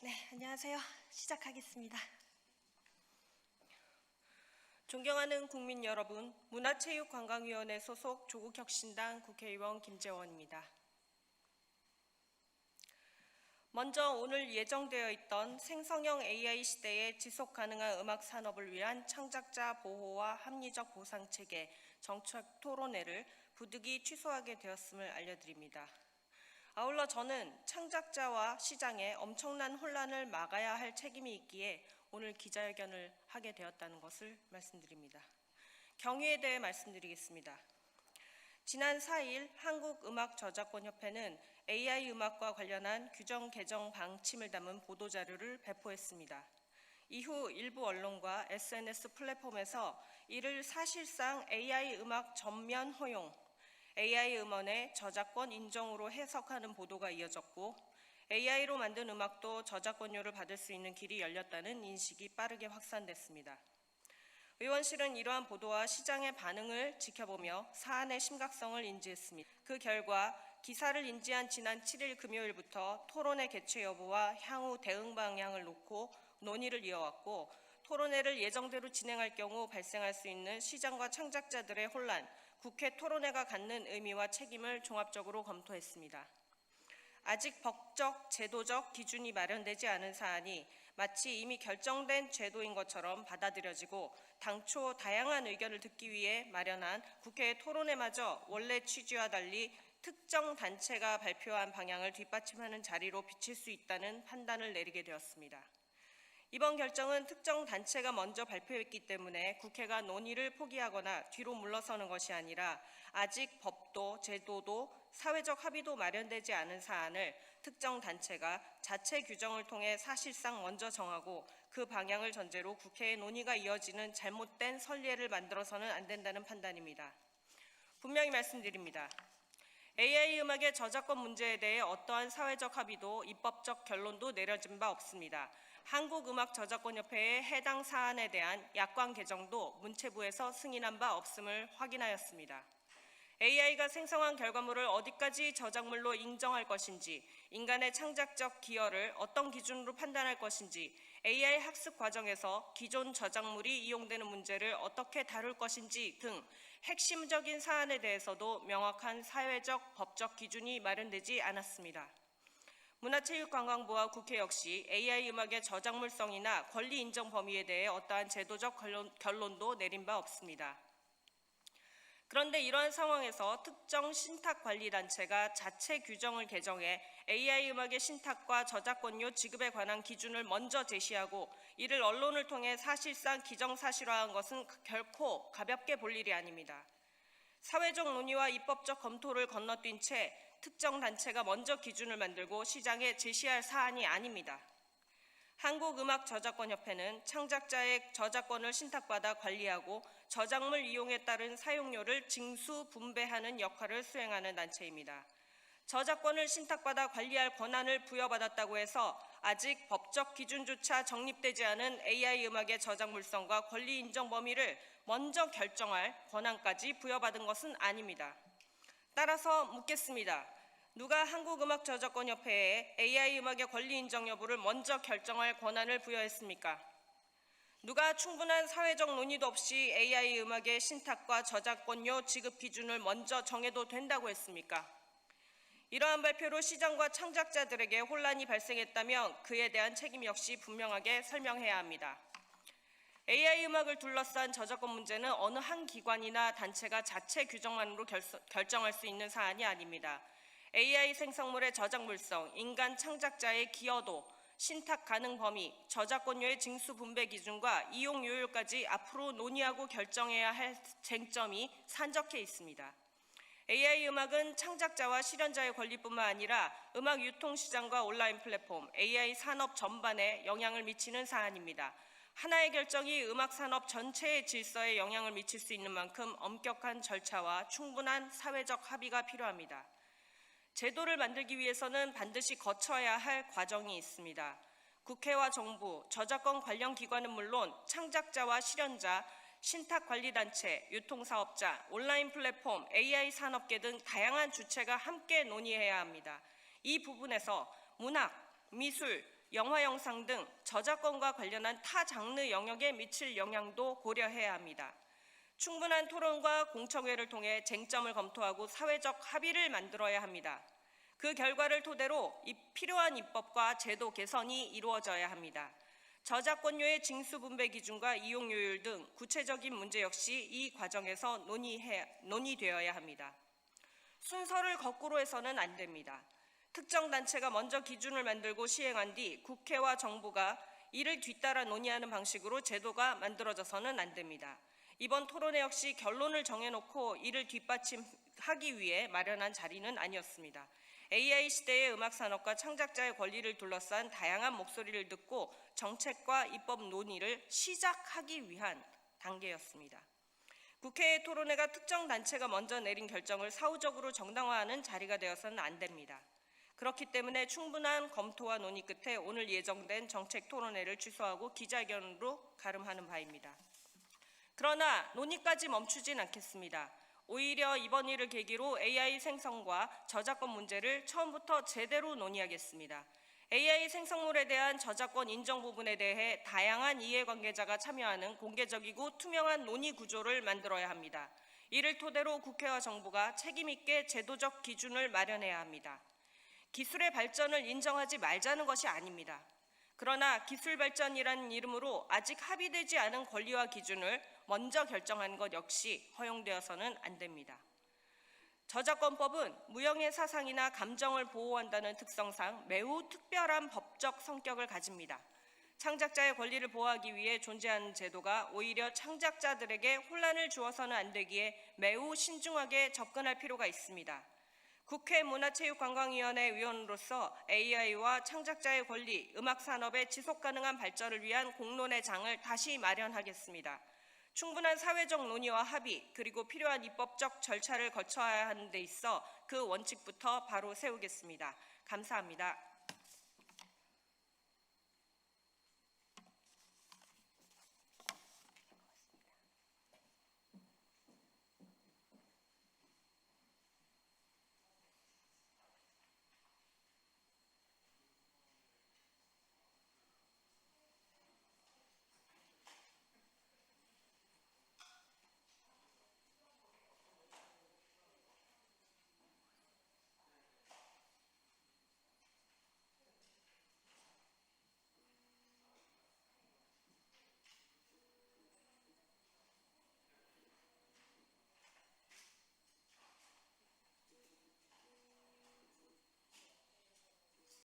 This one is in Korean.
네, 안녕하세요. 시작하겠습니다. 존경하는 국민 여러분, 문화체육관광위원회 소속 조국혁신당 국회의원 김재원입니다. 먼저 오늘 예정되어 있던 생성형 AI 시대의 지속가능한 음악 산업을 위한 창작자 보호와 합리적 보상체계 정책 토론회를 부득이 취소하게 되었음을 알려드립니다. 아울러 저는 창작자와 시장에 엄청난 혼란을 막아야 할 책임이 있기에 오늘 기자회견을 하게 되었다는 것을 말씀드립니다. 경위에 대해 말씀드리겠습니다. 지난 4일 한국음악저작권협회는 AI 음악과 관련한 규정 개정 방침을 담은 보도자료를 배포했습니다. 이후 일부 언론과 SNS 플랫폼에서 이를 사실상 AI 음악 전면 허용, AI 음원의 저작권 인정으로 해석하는 보도가 이어졌고 AI로 만든 음악도 저작권료를 받을 수 있는 길이 열렸다는 인식이 빠르게 확산됐습니다. 의원실은 이러한 보도와 시장의 반응을 지켜보며 사안의 심각성을 인지했습니다. 그 결과 기사를 인지한 지난 7일 금요일부터 토론회 개최 여부와 향후 대응 방향을 놓고 논의를 이어왔고 토론회를 예정대로 진행할 경우 발생할 수 있는 시장과 창작자들의 혼란, 국회 토론회가 갖는 의미와 책임을 종합적으로 검토했습니다. 아직 법적, 제도적 기준이 마련되지 않은 사안이 마치 이미 결정된 제도인 것처럼 받아들여지고 당초 다양한 의견을 듣기 위해 마련한 국회 토론회마저 원래 취지와 달리 특정 단체가 발표한 방향을 뒷받침하는 자리로 비칠 수 있다는 판단을 내리게 되었습니다. 이번 결정은 특정 단체가 먼저 발표했기 때문에 국회가 논의를 포기하거나 뒤로 물러서는 것이 아니라 아직 법도 제도도 사회적 합의도 마련되지 않은 사안을 특정 단체가 자체 규정을 통해 사실상 먼저 정하고 그 방향을 전제로 국회의 논의가 이어지는 잘못된 선례를 만들어서는 안 된다는 판단입니다. 분명히 말씀드립니다. AI 음악의 저작권 문제에 대해 어떠한 사회적 합의도 입법적 결론도 내려진 바 없습니다. 한국음악저작권협회의 해당 사안에 대한 약관 개정도 문체부에서 승인한 바 없음을 확인하였습니다. AI가 생성한 결과물을 어디까지 저작물로 인정할 것인지, 인간의 창작적 기여를 어떤 기준으로 판단할 것인지, AI 학습 과정에서 기존 저작물이 이용되는 문제를 어떻게 다룰 것인지 등 핵심적인 사안에 대해서도 명확한 사회적, 법적 기준이 마련되지 않았습니다. 문화체육관광부와 국회 역시 AI 음악의 저작물성이나 권리 인정 범위에 대해 어떠한 제도적 결론도 내린 바 없습니다. 그런데 이러한 상황에서 특정 신탁관리단체가 자체 규정을 개정해 AI 음악의 신탁과 저작권료 지급에 관한 기준을 먼저 제시하고 이를 언론을 통해 사실상 기정사실화한 것은 결코 가볍게 볼 일이 아닙니다. 사회적 논의와 입법적 검토를 건너뛴 채 특정 단체가 먼저 기준을 만들고 시장에 제시할 사안이 아닙니다. 한국음악저작권협회는 창작자의 저작권을 신탁받아 관리하고 저작물 이용에 따른 사용료를 징수 분배하는 역할을 수행하는 단체입니다. 저작권을 신탁받아 관리할 권한을 부여받았다고 해서 아직 법적 기준조차 정립되지 않은 AI 음악의 저작물성과 권리 인정 범위를 먼저 결정할 권한까지 부여받은 것은 아닙니다. 따라서 묻겠습니다. 누가 한국음악저작권협회에 AI 음악의 권리 인정 여부를 먼저 결정할 권한을 부여했습니까? 누가 충분한 사회적 논의도 없이 AI 음악의 신탁과 저작권료 지급 기준을 먼저 정해도 된다고 했습니까? 이러한 발표로 시장과 창작자들에게 혼란이 발생했다면 그에 대한 책임 역시 분명하게 설명해야 합니다. AI 음악을 둘러싼 저작권 문제는 어느 한 기관이나 단체가 자체 규정만으로 결정할 수 있는 사안이 아닙니다. AI 생성물의 저작물성, 인간 창작자의 기여도, 신탁 가능 범위, 저작권료의 징수 분배 기준과 이용 요율까지 앞으로 논의하고 결정해야 할 쟁점이 산적해 있습니다. AI 음악은 창작자와 실현자의 권리뿐만 아니라 음악 유통 시장과 온라인 플랫폼, AI 산업 전반에 영향을 미치는 사안입니다. 하나의 결정이 음악 산업 전체의 질서에 영향을 미칠 수 있는 만큼 엄격한 절차와 충분한 사회적 합의가 필요합니다. 제도를 만들기 위해서는 반드시 거쳐야 할 과정이 있습니다. 국회와 정부, 저작권 관련 기관은 물론 창작자와 실현자, 신탁관리단체, 유통사업자, 온라인 플랫폼, AI 산업계 등 다양한 주체가 함께 논의해야 합니다. 이 부분에서 문학, 미술, 영화 영상 등 저작권과 관련한 타 장르 영역에 미칠 영향도 고려해야 합니다. 충분한 토론과 공청회를 통해 쟁점을 검토하고 사회적 합의를 만들어야 합니다. 그 결과를 토대로 필요한 입법과 제도 개선이 이루어져야 합니다. 저작권료의 징수분배 기준과 이용료율 등 구체적인 문제 역시 이 과정에서 논의되어야 합니다. 순서를 거꾸로 해서는 안 됩니다. 특정 단체가 먼저 기준을 만들고 시행한 뒤 국회와 정부가 이를 뒤따라 논의하는 방식으로 제도가 만들어져서는 안 됩니다. 이번 토론회 역시 결론을 정해놓고 이를 뒷받침하기 위해 마련한 자리는 아니었습니다. AI 시대의 음악 산업과 창작자의 권리를 둘러싼 다양한 목소리를 듣고 정책과 입법 논의를 시작하기 위한 단계였습니다. 국회의 토론회가 특정 단체가 먼저 내린 결정을 사후적으로 정당화하는 자리가 되어서는 안 됩니다. 그렇기 때문에 충분한 검토와 논의 끝에 오늘 예정된 정책 토론회를 취소하고 기자회견으로 가름하는 바입니다. 그러나 논의까지 멈추진 않겠습니다. 오히려 이번 일을 계기로 AI 생성과 저작권 문제를 처음부터 제대로 논의하겠습니다. AI 생성물에 대한 저작권 인정 부분에 대해 다양한 이해관계자가 참여하는 공개적이고 투명한 논의 구조를 만들어야 합니다. 이를 토대로 국회와 정부가 책임 있게 제도적 기준을 마련해야 합니다. 기술의 발전을 인정하지 말자는 것이 아닙니다. 그러나 기술 발전이라는 이름으로 아직 합의되지 않은 권리와 기준을 먼저 결정하는 것 역시 허용되어서는 안 됩니다. 저작권법은 무형의 사상이나 감정을 보호한다는 특성상 매우 특별한 법적 성격을 가집니다. 창작자의 권리를 보호하기 위해 존재하는 제도가 오히려 창작자들에게 혼란을 주어서는 안 되기에 매우 신중하게 접근할 필요가 있습니다. 국회 문화체육관광위원회 위원으로서 AI와 창작자의 권리, 음악산업의 지속가능한 발전을 위한 공론의 장을 다시 마련하겠습니다. 충분한 사회적 논의와 합의, 그리고 필요한 입법적 절차를 거쳐야 하는 데 있어 그 원칙부터 바로 세우겠습니다. 감사합니다.